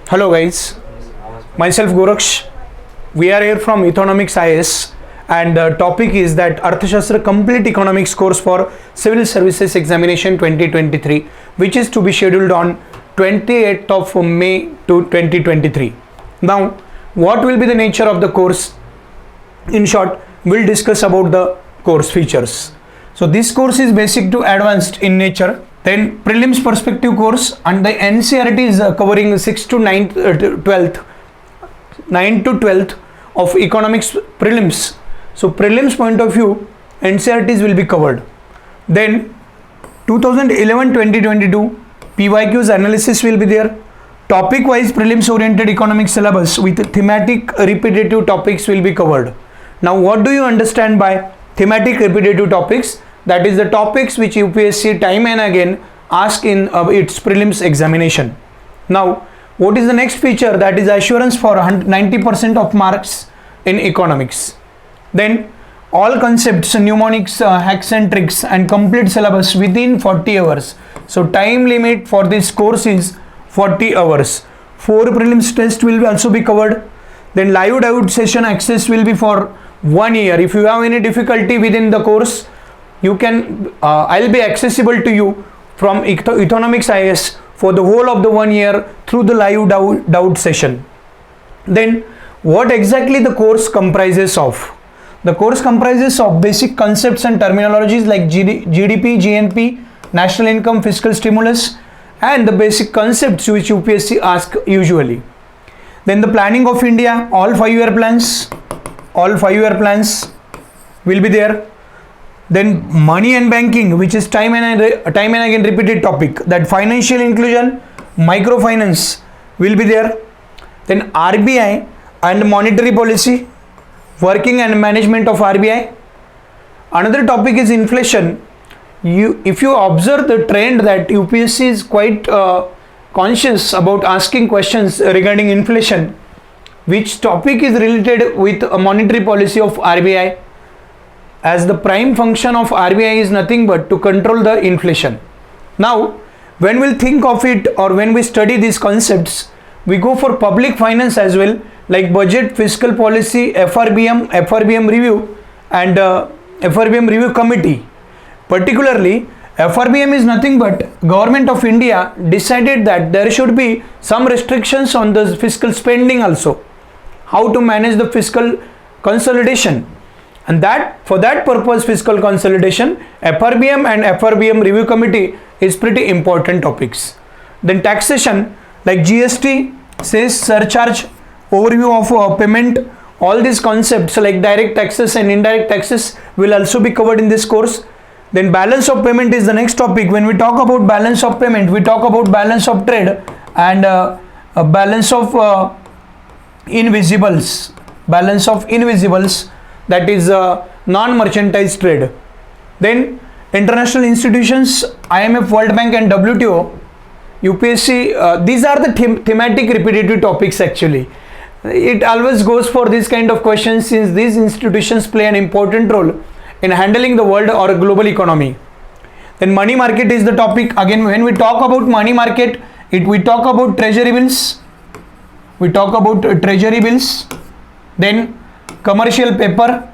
Hello guys, myself Goraksh. We are here from Economics IS and the topic is that Arthashastra Complete Economics course for Civil Services Examination 2023, which is to be scheduled on 28th of May to 2023. Now, what will be the nature of the course? In short, we'll discuss about the course features. So this course is basic to advanced in nature. Then prelims perspective course, and the NCERT is covering 6th to 9th of economics prelims. So prelims point of view, NCERTs will be covered. Then 2011-2022 PYQs analysis will be there. Topic wise prelims oriented economics syllabus with thematic repetitive topics will be covered. Now what do you understand by thematic repetitive topics? That is the topics which UPSC time and again ask in its prelims examination. Now, what is the next feature? That is assurance for 90% of marks in economics. Then, all concepts, mnemonics, hacks and tricks and complete syllabus within 40 hours. So, time limit for this course is 40 hours. 4 prelims tests will also be covered. Then, live doubt session access will be for 1 year. If you have any difficulty within the course, you can I'll be accessible to you from Economics IS for the whole of the 1 year through the live doubt session. Then what exactly the course comprises of? The course comprises of basic concepts and terminologies like GDP, GNP, national income, fiscal stimulus, and the basic concepts which UPSC ask usually. Then the planning of India, all 5-year plans will be there. Then money and banking, which is time and again repeated topic, that financial inclusion, microfinance will be there. Then RBI and monetary policy, working and management of RBI. Another topic is inflation. If you observe the trend that UPSC is quite conscious about asking questions regarding inflation, which topic is related with a monetary policy of RBI, as the prime function of RBI is nothing but to control the inflation. Now, when we'll think of it or when we study these concepts, we go for public finance as well, like budget, fiscal policy, FRBM review and FRBM review committee. Particularly, FRBM is nothing but Government of India decided that there should be some restrictions on the fiscal spending also. How to manage the fiscal consolidation. And that for that purpose, fiscal consolidation, FRBM and FRBM review committee is pretty important topics. Then taxation like GST, cess, surcharge, overview of payment, all these concepts like direct taxes and indirect taxes will also be covered in this course. Then balance of payment is the next topic. When we talk about balance of payment, we talk about balance of trade and balance of invisibles. That is non-mercantile trade. Then international institutions, IMF, World Bank and WTO, UPSC, these are the thematic repetitive topics actually. It always goes for this kind of questions since these institutions play an important role in handling the world or global economy. Then money market is the topic. Again, when we talk about money market, we talk about treasury bills. Then commercial paper,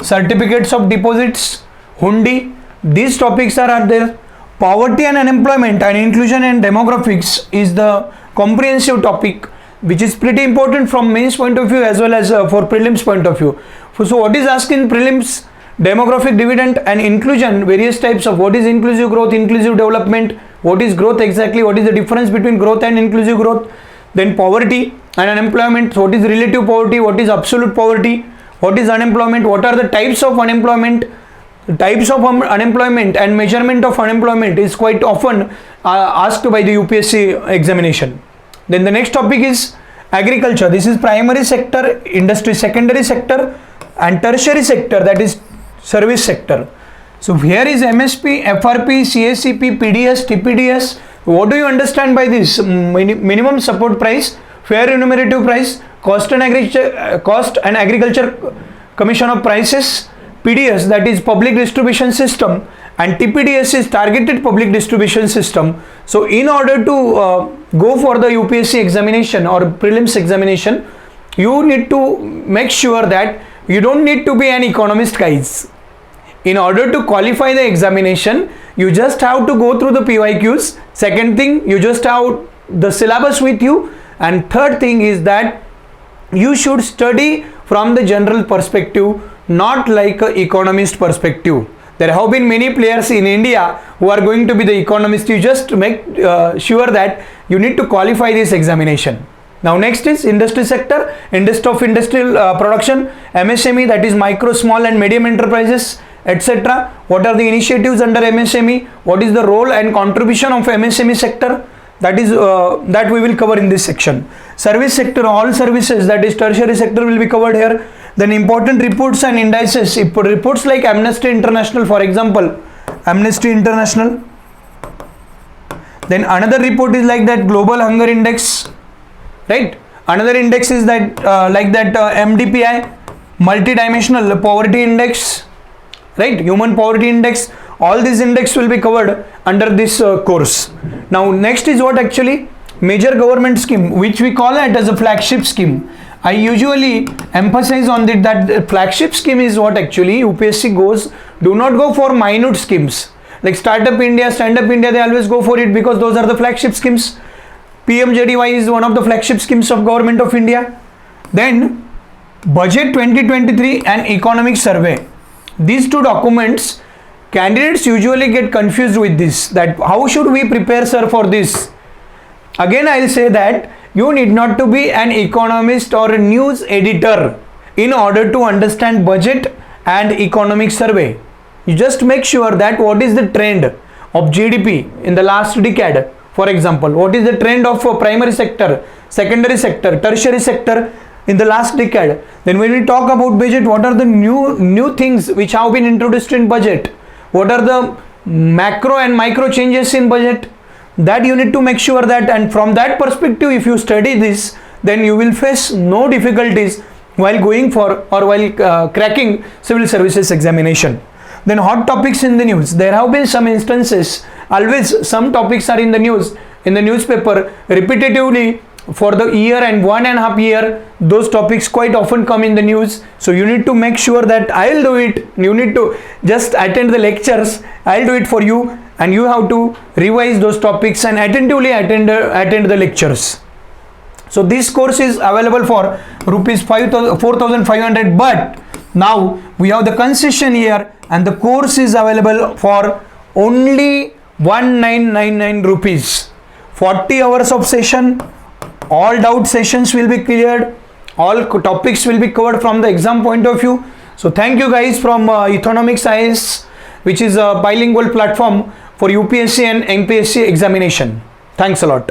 certificates of deposits, hundi, these topics are there. Poverty and unemployment and inclusion and demographics is the comprehensive topic which is pretty important from mains point of view as well as for prelims point of view. So what is asked in prelims? Demographic dividend and inclusion, various types of what is inclusive growth, inclusive development, what is growth exactly, what is the difference between growth and inclusive growth. Then poverty and unemployment, what is relative poverty, what is absolute poverty, what is unemployment, what are the types of unemployment. The types of unemployment and measurement of unemployment is quite often asked by the UPSC examination. Then the next topic is agriculture. This is primary sector, industry, secondary sector and tertiary sector, that is service sector. So here is MSP, FRP, CSCP, PDS, TPDS. What do you understand by this? Minimum support price, fair remunerative price, cost and agriculture commission of prices, PDS, that is public distribution system, and TPDS is targeted public distribution system. So in order to go for the UPSC examination or prelims examination, you need to make sure that you don't need to be an economist, guys. In order to qualify the examination, you just have to go through the PYQs. Second thing, you just have the syllabus with you, and third thing is that you should study from the general perspective, not like a economist perspective. There have been many players in India who are going to be the economist. You just make sure that you need to qualify this examination. Now next is industry sector, of industrial production, MSME, that is micro, small and medium enterprises, etc. What are the initiatives under MSME? What is the role and contribution of MSME sector? That is that we will cover in this section. Service sector, all services, that is tertiary sector, will be covered here. Then important reports and indices, reports like Amnesty International, for example, Amnesty International. Then another report is like that Global Hunger Index, right? Another index is that MDPI, Multidimensional Poverty Index, right? Human Poverty Index. All these index will be covered under this course. Now next is what actually major government scheme, which we call it as a flagship scheme. I usually emphasize on that the flagship scheme is what actually UPSC goes. Do not go for minute schemes like Startup India, Stand Up India. They always go for it because those are the flagship schemes. PMJDY is one of the flagship schemes of Government of India. Then Budget 2023 and Economic Survey. These two documents, candidates usually get confused with this, that how should we prepare, sir, for this? Again, I will say that you need not to be an economist or a news editor in order to understand budget and economic survey. You just make sure that what is the trend of GDP in the last decade. For example, what is the trend of primary sector, secondary sector, tertiary sector in the last decade. Then when we talk about budget, what are the new things which have been introduced in budget? What are the macro and micro changes in budget? That you need to make sure that, and from that perspective, if you study this, then you will face no difficulties while going for or while cracking civil services examination. Then hot topics in the news. There have been some instances, always some topics are in the news, in the newspaper repetitively for the year and 1.5 years. Those topics quite often come in the news. So you need to make sure that I will do it. You need to just attend the lectures. I'll do it for you, and you have to revise those topics and attentively attend the lectures. So this course is available for rupees 4,500, but now we have the concession here, and the course is available for only 1999 rupees. 40 hours of session, all doubt sessions will be cleared, all topics will be covered from the exam point of view. So thank you guys from Economics IS, which is a bilingual platform for UPSC and MPSC examination. Thanks a lot.